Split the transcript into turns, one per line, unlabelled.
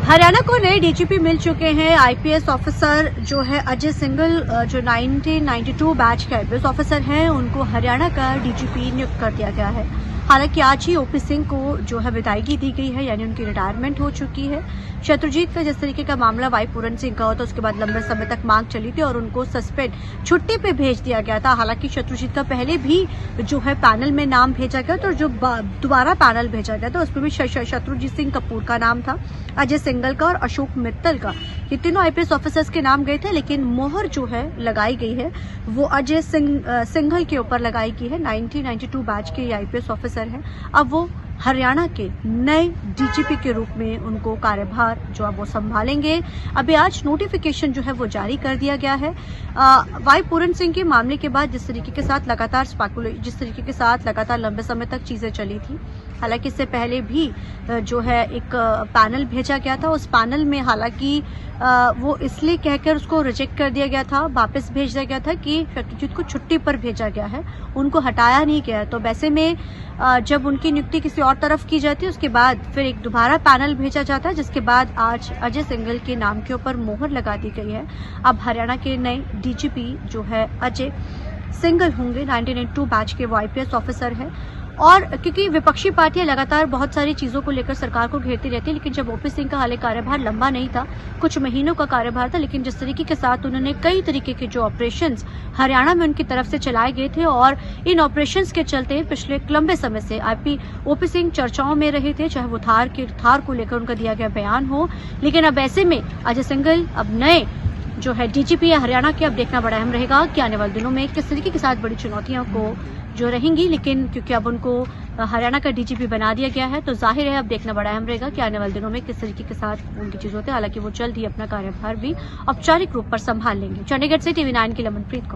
हरियाणा को नए डीजीपी मिल चुके हैं। आईपीएस ऑफिसर जो है अजय सिंघल, जो 1992 बैच के आईपीएस ऑफिसर हैं, उनको हरियाणा का डीजीपी नियुक्त कर दिया गया है। हालांकि आज ही ओपी सिंह को जो है विदायगी दी गई है, यानी उनकी रिटायरमेंट हो चुकी है। शत्रुजीत का जिस तरीके का मामला वाई पूरन सिंह का होता, उसके बाद लंबे समय तक मांग चली थी और उनको सस्पेंड छुट्टी पे भेज दिया गया था। हालांकि शत्रुजीत का पहले भी जो है पैनल में नाम भेजा गया था और जो दोबारा पैनल भेजा गया था उसमें भी शत्रुजीत सिंह कपूर का नाम था, अजय सिंघल का और अशोक मित्तल का। ये तीनों आईपीएस ऑफिसर्स के नाम गए थे, लेकिन मोहर जो है लगाई गई है वो अजय सिंघल के ऊपर लगाई गई है। 1992 बैच के आईपीएस ऑफिसर हैं। अब वो हरियाणा के नए डीजीपी के रूप में उनको कार्यभार जो अब वो संभालेंगे। अभी आज नोटिफिकेशन जो है वो जारी कर दिया गया है। वाई पूरन सिंह के मामले के बाद जिस तरीके के साथ लगातार लंबे समय तक चीजें चली थी, हालांकि इससे पहले भी जो है एक पैनल भेजा गया था। उस पैनल में हालांकि वो इसलिए कहकर उसको रिजेक्ट कर दिया गया था, वापस भेज दिया गया था कि शत्रुजीत को छुट्टी पर भेजा गया है, उनको हटाया नहीं गया। तो वैसे में जब उनकी नियुक्ति किसी और तरफ की जाती है, उसके बाद फिर एक दोबारा पैनल भेजा जाता है, जिसके बाद आज अजय सिंघल के नाम के ऊपर मोहर लगा दी गई है। अब हरियाणा के नए डीजीपी जो है अजय सिंघल होंगे। 1992 बैच के वो आईपीएस ऑफिसर है। और क्योंकि विपक्षी पार्टियां लगातार बहुत सारी चीजों को लेकर सरकार को घेरती रहती है, लेकिन जब ओपी सिंह का हाल कार्यभार लंबा नहीं था, कुछ महीनों का कार्यभार था, लेकिन जिस तरीके के साथ उन्होंने कई तरीके के जो ऑपरेशंस हरियाणा में उनकी तरफ से चलाए गए थे और इन ऑपरेशंस के चलते पिछले लंबे समय से ओपी सिंह चर्चाओं में रहे थे, चाहे वो थार को लेकर उनका दिया गया बयान हो। लेकिन अब ऐसे में अजय सिंघल अब नए जो है डीजीपी है हरियाणा के, अब देखना बड़ा अहम रहेगा कि आने वाले दिनों में किस तरीके के साथ बड़ी चुनौतियों को जो रहेंगी। लेकिन क्योंकि अब उनको हरियाणा का डीजीपी बना दिया गया है, तो जाहिर है अब देखना बड़ा अहम रहेगा कि आने वाले दिनों में किस तरीके के साथ उनकी चीज होती है। हालांकि वो जल्द ही अपना कार्यभार भी औपचारिक रूप पर संभाल लेंगे। चंडीगढ़ से TV9 की लमनप्रीत कौर।